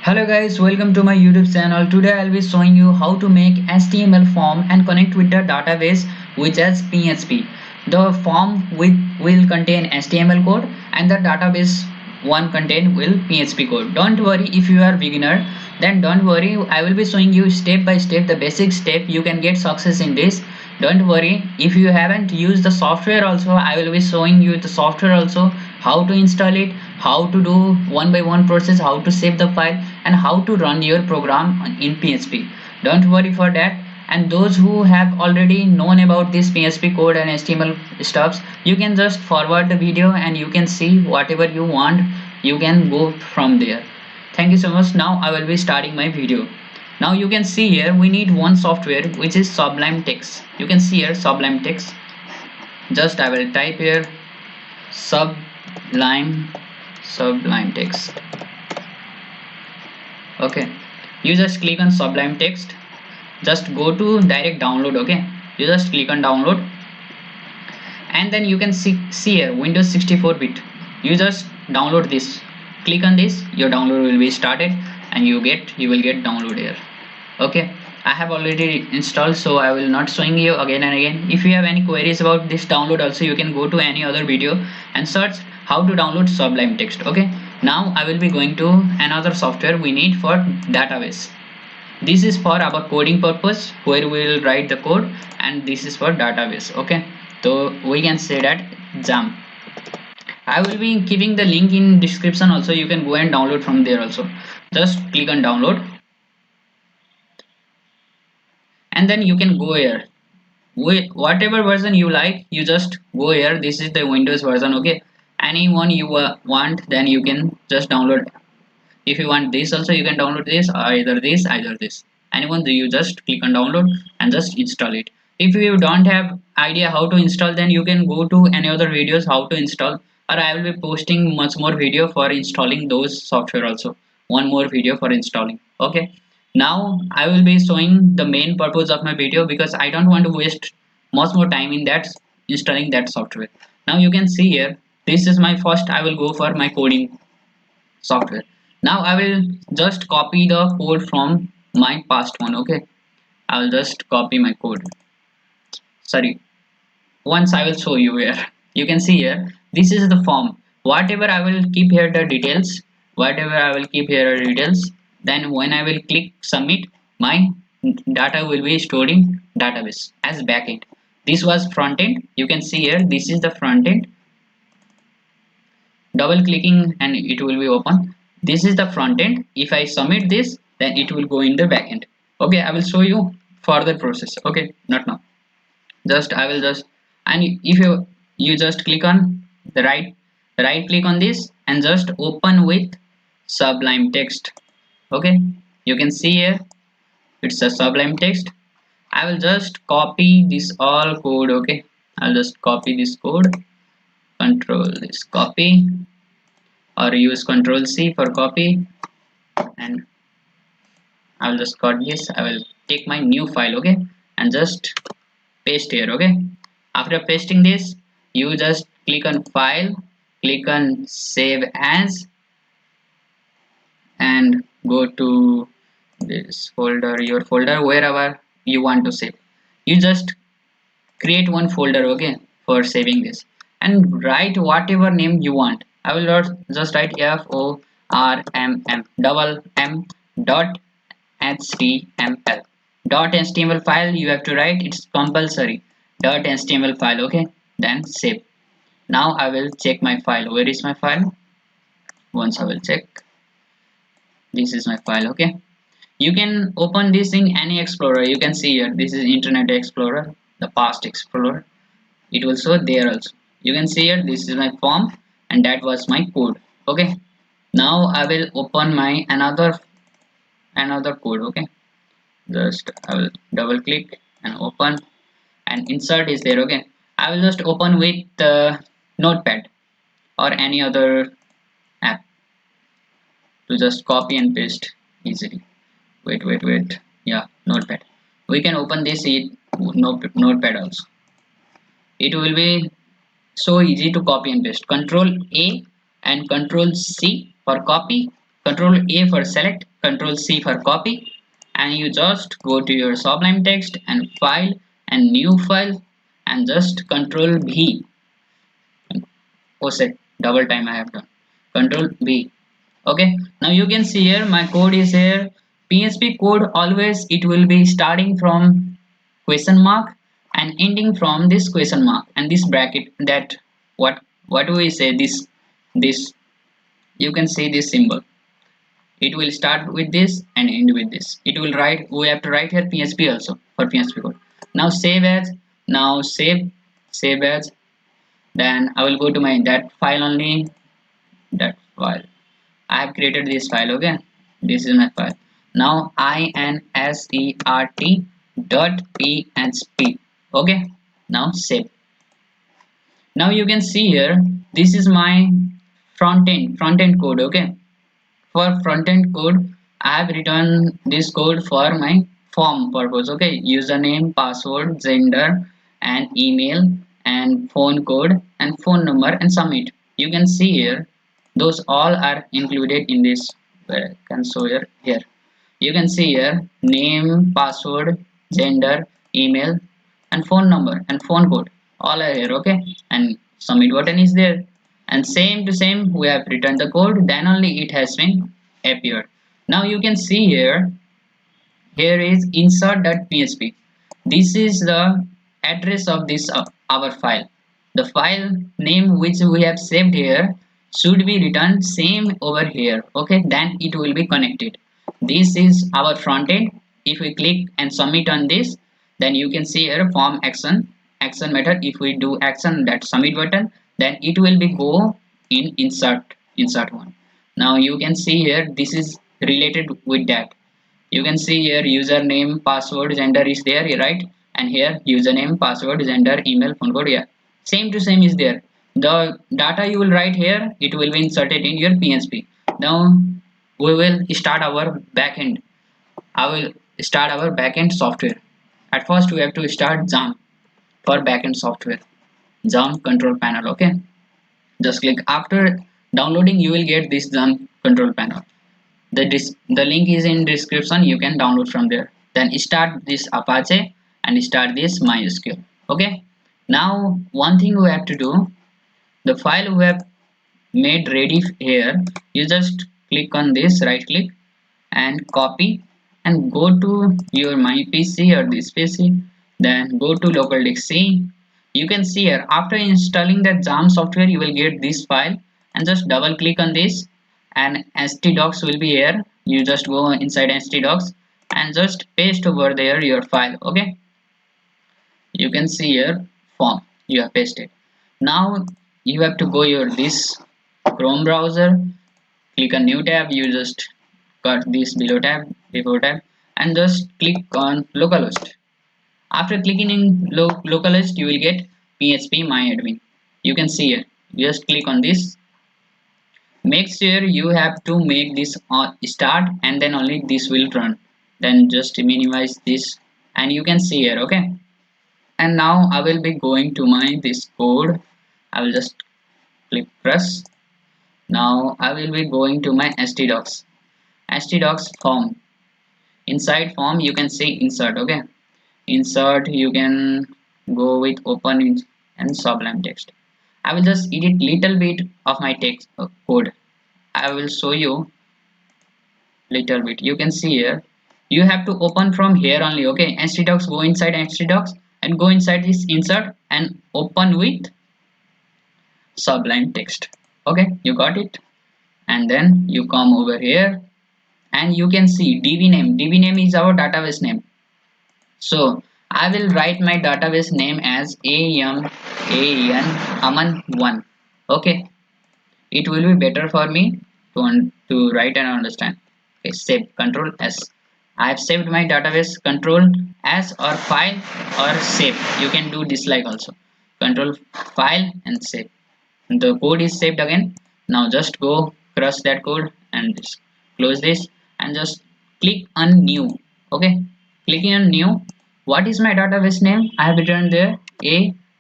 Hello guys, welcome to my YouTube channel. Today I'll be showing you how to make HTML form and connect with the database which has PHP. The form will contain HTML code and the database one contain will PHP code. Don't worry if you are beginner, then don't worry. I will be showing you step by step the basic step you can get success in this. Don't worry if you haven't used the software also, I will be showing you the software also, how to install it, how to do one by one process, how to save the file and how to run your program in PHP. Don't worry for that. And those who have already known about this PHP code and HTML stuffs, you can just forward the video and you can see whatever you want. You can go from there. Thank you so much. Now I will be starting my video. Now you can see here we need one software which is Sublime Text. You can see here Sublime Text. Just I will type here Sublime Text. Okay, you just click on Sublime Text. Just go to direct download. Okay, you just click on download and then you can see here Windows 64-bit. You just download this. Click on this, your download will be started and you will get download here. Okay, I have already installed, so I will not showing you again and again. If you have any queries about this download also, you can go to any other video and search how to download Sublime Text. Okay, now I will be going to another software we need for database. This is for our coding purpose where we will write the code, and this is for database. Okay, so we can say that Jam. I will be keeping the link in description also. You can go and download from there also. Just click on download and then you can go here. Whatever version you like, you just go here. This is the Windows version. Okay, anyone you want, then you can just download. If you want this also, you can download this, either this. Anyone, you just click on download and just install it. If you don't have idea how to install, then you can go to any other videos how to install, or I will be posting much more video for installing those software also. One more video for installing. Okay, now I will be showing the main purpose of my video because I don't want to waste much more time in that installing that software. Now you can see here, this is my first. I will go for my coding software. Now I will just copy the code from my past one. Okay, I will just copy my code. Sorry, once I will show you here. You can see here, this is the form. Whatever I will keep here the details, then when I will click submit, my data will be stored in database as backend. This was front end. You can see here, this is the front end. Double clicking and it will be open. This is the front end. If I submit this, then it will go in the back end. Okay, I will show you further process. Okay, not now. Just I will just, and if you just click on the right click on this and just open with Sublime Text. Okay, you can see here it's a Sublime Text. I will just copy this all code. Okay, I'll just copy this code, control this copy, or use control C for copy, and I will just cut this. I will take my new file. Okay, and just paste here. Okay, after pasting this, you just click on file, click on save as, and go to this folder, your folder, wherever you want to save. You just create one folder. Okay, for saving this, and write whatever name you want. I will just write FORMM double M dot HTML. Dot HTML file you have to write, it's compulsory. Dot HTML file. Okay, then save. Now I will check my file. Where is my file? Once I will check, this is my file. Okay, you can open this in any explorer. You can see here, this is Internet Explorer, the past explorer. It will show there also. You can see here, this is my form and that was my code. Okay, now I will open my another code. Okay, just I will double click and open, and insert is there. Okay, I will just open with Notepad or any other app to just copy and paste easily. Wait, yeah, Notepad. We can open this in Notepad also. It will be so easy to copy and paste. Control A and Control C for copy, Control A for select, Control C for copy, and you just go to your Sublime Text and file and new file, and just Control V. Oh shit, double time I have done. Control V. Okay, now you can see here my code is here. PHP code always it will be starting from question mark and ending from this question mark and this bracket. That what do we say, this you can see this symbol. It will start with this and end with this. It will write, we have to write here PHP also for PHP code. Now save as, now save as. Then I will go to my that file only, that file. I have created this file. Okay, this is my file. Now insert dot php. Okay, now save. Now you can see here, this is my front end code. Okay, for front-end code I have written this code for my form purpose. Okay, username, password, gender and email and phone code and phone number and submit. You can see here those all are included in this, where I can show here. You can see here name, password, gender, email and phone number and phone code all are here. Okay, and submit button is there, and same to same we have written the code, then only it has been appeared. Now you can see here is insert.php. This is the address of this our file. The file name which we have saved here should be written same over here. Okay, then it will be connected. This is our front end. If we click and submit on this, then you can see here form action method. If we do action, that submit button, then it will be go in insert one. Now you can see here this is related with that. You can see here username, password, gender is there, right? And here username, password, gender, email, phone code. Yeah, same to same is there. The data you will write here, it will be inserted in your PHP. Now we will start our backend. I will start our backend software. At first we have to start XAMPP for backend software. XAMPP control panel. Okay, just click. After downloading you will get this XAMPP control panel. The link is in description, you can download from there. Then start this Apache and start this MySQL. Okay, now one thing we have to do, the file we have made ready here, you just click on this, right click and copy and go to your my PC or this PC, then go to local disk C. You can see here after installing that XAMPP software you will get this file, and just double click on this and htdocs will be here. You just go inside htdocs and just paste over there your file. Okay, you can see here form you have pasted. Now you have to go your this Chrome browser, click a new tab, you just got this below tab, before tab, and just click on localhost. After clicking in localhost you will get php myadmin. You can see here, just click on this. Make sure you have to make this start and then only this will run. Then just minimize this and you can see here. Okay, and now I will be going to my this code. I will just click press. Now I will be going to my htdocs form. Inside form you can see insert. Okay, insert you can go with open and sublime text. I will just edit little bit of my text code. I will show you little bit. You can see here you have to open from here only. Okay, htdocs, go inside htdocs and go inside this insert and open with sublime text. Okay, you got it, and then you come over here and you can see db name is our database name. So I will write my database name as aman1. Okay, it will be better for me to write and understand. Okay, save, control S. I have saved my database, control as or file or save. You can do dislike also. Control file and save. The code is saved again. Now just go crush that code and just close this and just click on new. Okay, clicking on new. What is my database name? I have written there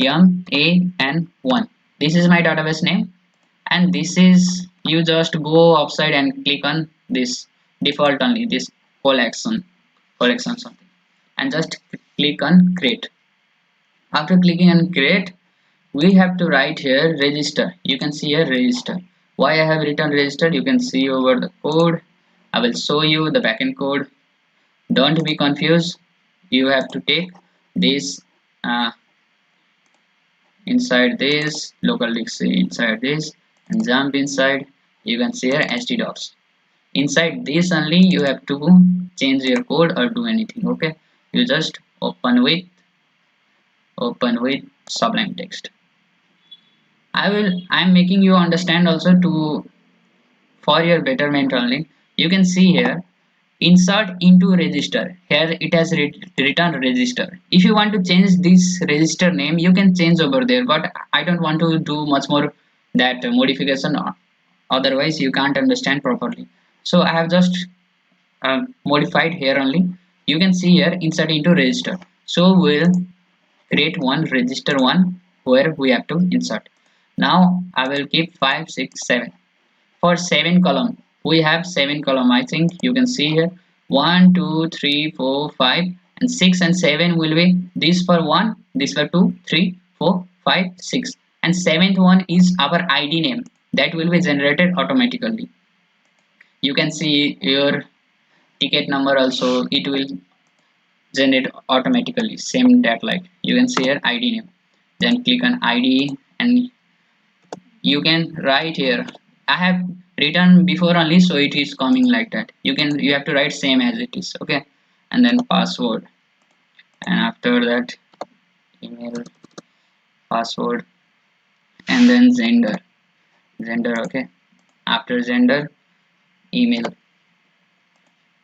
aman1. This is my database name, and this is, you just go outside and click on this default only this collection something, and just click on create. After clicking on create, we have to write here register. You can see here register. Why I have written register, you can see over the code. I will show you the backend code. Don't be confused. You have to take this uh, inside this local disk inside this and jump inside. You can see here htdocs. Inside this only you have to change your code or do anything. Okay, you just open with Sublime Text. I'm making you understand also to for your betterment only. You can see here insert into register. Here it has written register. If you want to change this register name, you can change over there, but I don't want to do much more that modification, otherwise you can't understand properly. So I have just modified here only. You can see here insert into register. So we'll create one register one where we have to insert. Now I will keep 5 6 7. For 7 column we have 7 column. I think you can see here 1 2 3 4 5 and 6 and 7 will be this for 1, this for 2 3 4 5 6, and 7th one is our id name that will be generated automatically. You can see your ticket number also, it will generate automatically, same that like you can see here id name, then click on id and you can write here. I have written before only, so it is coming like that. You have to write same as it is. Okay, and then password, and after that email, password, and then gender. Okay, after gender, email,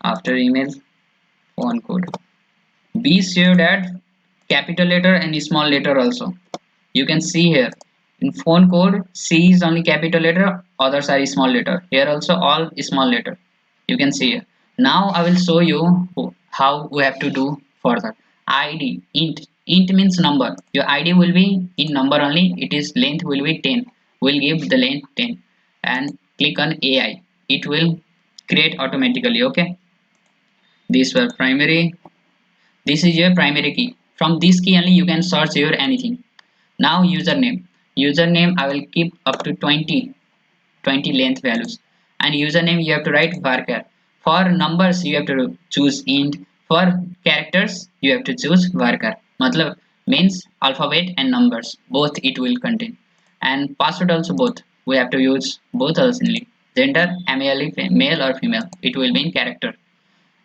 after email, phone code. Be sure that capital letter and small letter also. You can see here in phone code C is only capital letter, others are small letter. Here also all small letter. You can see here. Now I will show you how we have to do further. id int means number. Your id will be in number only. It is length will be 10. We'll give the length 10 and click on AI. It will create automatically. Okay, these were primary. This is your primary key. From this key only you can search your anything. Now username I will keep up to 20 length values, and username you have to write varchar. For numbers you have to choose int. For characters you have to choose varchar. Matlab means alphabet and numbers both it will contain. And password also both we have to use both only. Gender male or female, it will be in character.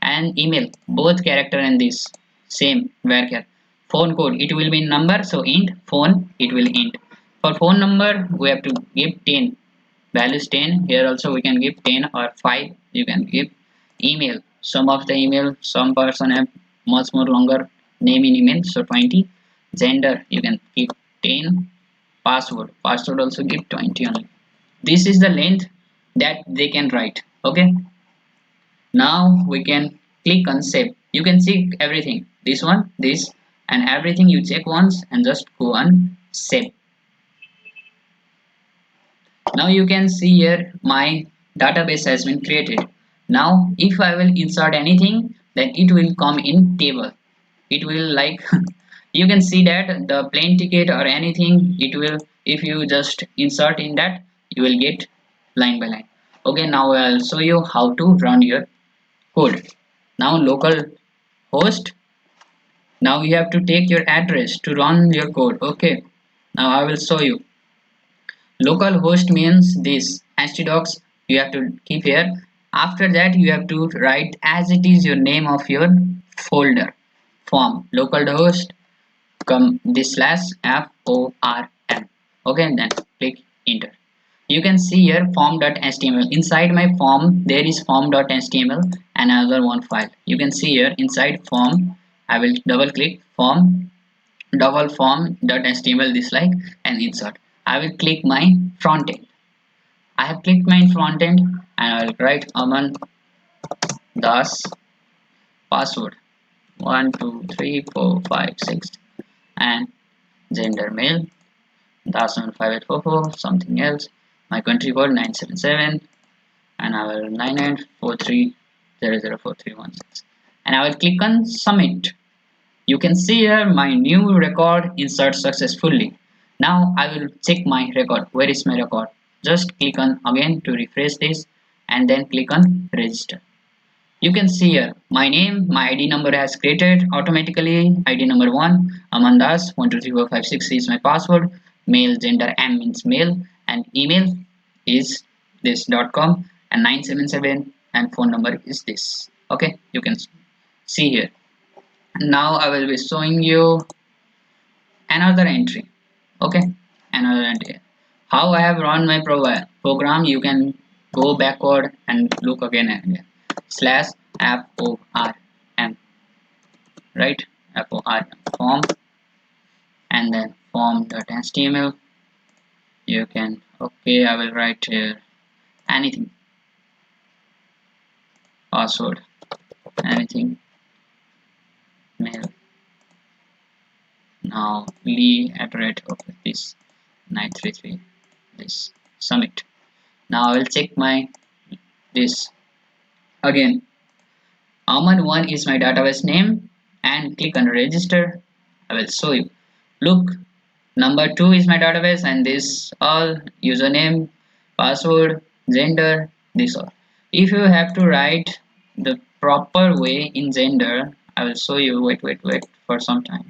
And email both character and this same varchar. Phone code it will be in number, so int. Phone it will int. For phone number we have to give 10 values 10. Here also we can give 10 or 5. You can give email. Some of the email, some person have much more longer name in email, so 20. Gender you can keep 10. Password also give 20 only. This is the length that they can write. Okay, now we can click on save. You can see everything, this one, this, and everything. You check once and just go on save. Now you can see here my database has been created. Now if I will insert anything, then it will come in table. It will like you can see that the plane ticket or anything, it will, if you just insert in that, you will get line by line. Okay, now I'll show you how to run your code. Now local host, now you have to take your address to run your code. Okay, now I will show you. Local host means this htdocs you have to keep here. After that you have to write as it is your name of your folder form localhost come this slash form. Okay, then click enter. You can see here form.html. Inside my form there is form.html and another one file. You can see here inside form. I will double click form, double form.html this like, and insert. I will click my front end. I have clicked my front end and I will write Aman Das password 1 2 3 4 5 6 and gender male Das 15844 something else. My country code 977 and I will 9943 004316, and I will click on submit. You can see here my new record insert successfully. Now I will check my record. Where is my record? Just click on again to refresh this and then click on register. You can see here my name, my ID number has created automatically. ID number 1, Amandas 123456 is my password. Male, gender M means male, and email is this.com and 977, and phone number is this. Okay, you can see here. Now I will be showing you another entry. Okay, another entry. How I have run my program, you can go backward and look again and again. Slash form, right? Form form, and then form.html. You can, okay, I will write here anything, password, anything, mail. Now Lee at rate of this 933, this submit. Now I will check my this again. Aman1 is my database name and click on register. I will show you. Look, number 2 is my database and this all username, password, gender, this all. If you have to write the proper way in gender, I will show you. Wait for some time.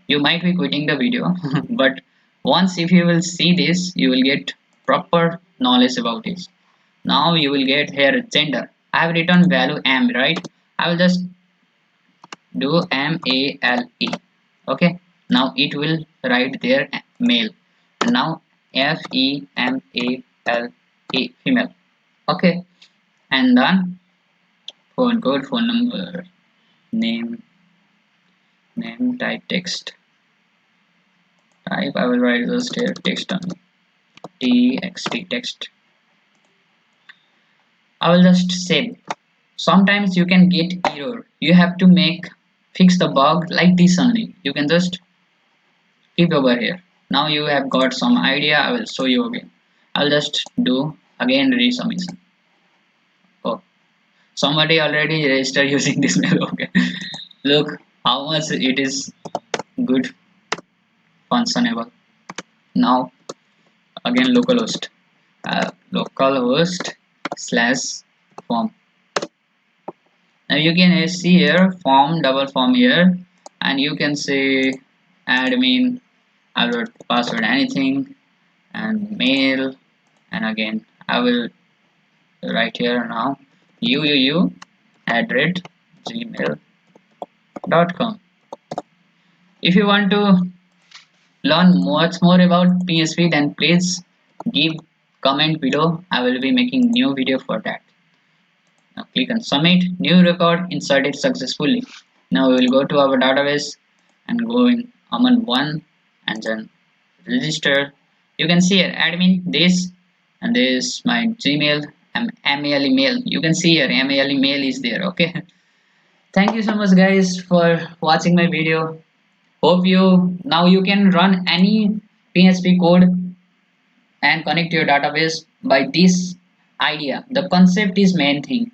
You might be quitting the video but once if you will see this, you will get proper knowledge about this. Now you will get here gender. I have written value M, right? I will just do MALE. Okay, now it will write there male, and now FEMALE, female. Okay, and then phone code, phone number, name, type text. Type I will write just here text only. TXT text. I will just save. Sometimes you can get error. You have to fix the bug like this only. You can just keep over here. Now you have got some idea. I will show you again. I'll just do again resubmission. Oh, somebody already registered using this mail. Okay, look how much it is good functionable. Now again localhost, localhost/form. Now you can see here form, double form here, and you can say admin, I will password anything, and mail, and again I will write here now uuu@gmail.com. If you want to learn much more about PHP, then please give comment below. I will be making new video for that. Now click on submit. New record inserted successfully. Now we will go to our database and go in Aman1 and then register. You can see here admin this, and this my Gmail and mail email. You can see here mail email is there. Okay. Thank you so much guys for watching my video. Hope now you can run any PHP code and connect your database by this idea. The concept is main thing.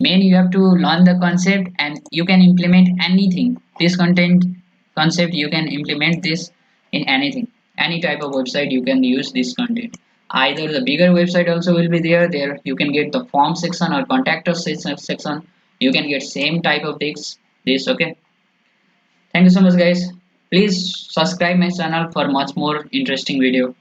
Main you have to learn the concept and you can implement anything. This concept you can implement this in anything. Any type of website you can use this content. Either the bigger website also will be there. There you can get the form section or contact us section. You can get same type of this. Okay. Thank you so much guys. Please subscribe my channel for much more interesting video.